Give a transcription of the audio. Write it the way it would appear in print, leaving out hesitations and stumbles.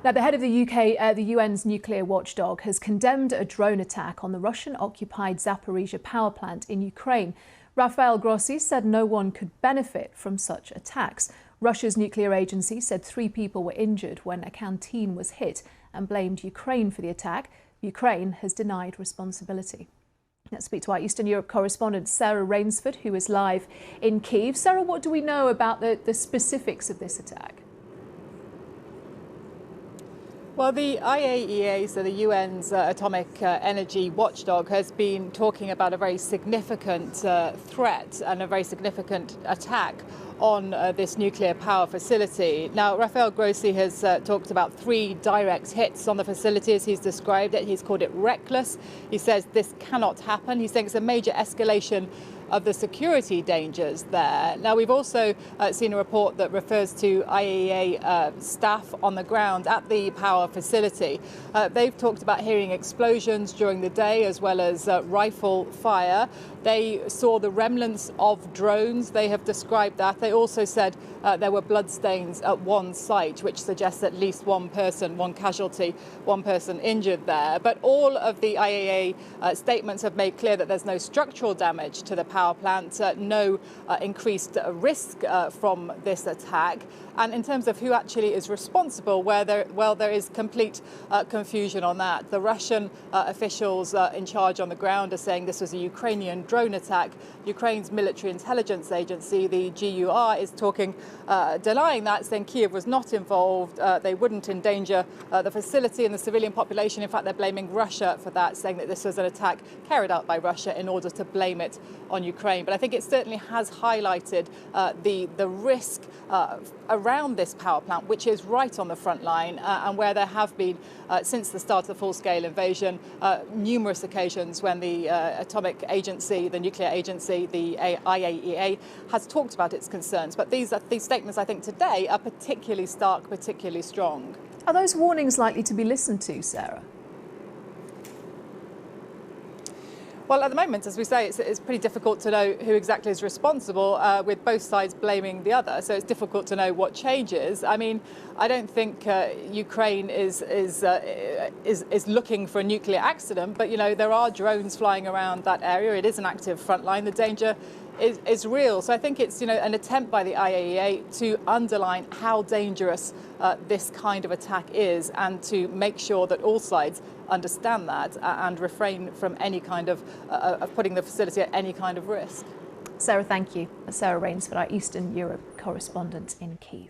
Now, the head of the the UN's nuclear watchdog, has condemned a drone attack on the Russian-occupied Zaporizhzhia power plant in Ukraine. Rafael Grossi said no one could benefit from such attacks. Russia's nuclear agency said 3 people were injured when a canteen was hit and blamed Ukraine for the attack. Ukraine has denied responsibility. Let's speak to our Eastern Europe correspondent, Sarah Rainsford, who is live in Kyiv. Sarah, what do we know about the specifics of this attack? Well, the IAEA, so the UN's atomic energy watchdog, has been talking about a very significant threat and a very significant attack on this nuclear power facility. Now, Rafael Grossi has talked about 3 direct hits on the facility, as he's described it. He's called it reckless. He says this cannot happen. He thinks a major escalation of the security dangers there. Now, we've also seen a report that refers to IAEA staff on the ground at the power facility. They've talked about hearing explosions during the day as well as rifle fire. They saw the remnants of drones. They have described that. They also said there were bloodstains at one site, which suggests at least one person, one casualty, one person injured there. But all of the IAEA statements have made clear that there's no structural damage to the power plant, no increased risk from this attack. And in terms of who actually is responsible, there is complete confusion on that. The Russian officials in charge on the ground are saying this was a Ukrainian drone attack. Ukraine's military intelligence agency, the GUR, is denying that, saying Kyiv was not involved. They wouldn't endanger the facility and the civilian population. In fact, they're blaming Russia for that, saying that this was an attack carried out by Russia in order to blame it on Ukraine. But I think it certainly has highlighted the risk around this power plant, which is right on the front line, and where there have been, since the start of the full-scale invasion, numerous occasions when the atomic agency, the nuclear agency, the IAEA, has talked about its concerns. But these statements, I think, today are particularly stark, particularly strong. Are those warnings likely to be listened to, Sarah? Well, at the moment, as we say, it's pretty difficult to know who exactly is responsible, with both sides blaming the other. So it's difficult to know what changes. I mean, I don't think Ukraine is looking for a nuclear accident, but there are drones flying around that area. It is an active front line. The danger is real. So I think it's an attempt by the IAEA to underline how dangerous this kind of attack is, and to make sure that all sides understand that and refrain from any kind of putting the facility at any kind of risk. Sarah, thank you. Sarah Rainsford, our Eastern Europe correspondent in Kyiv.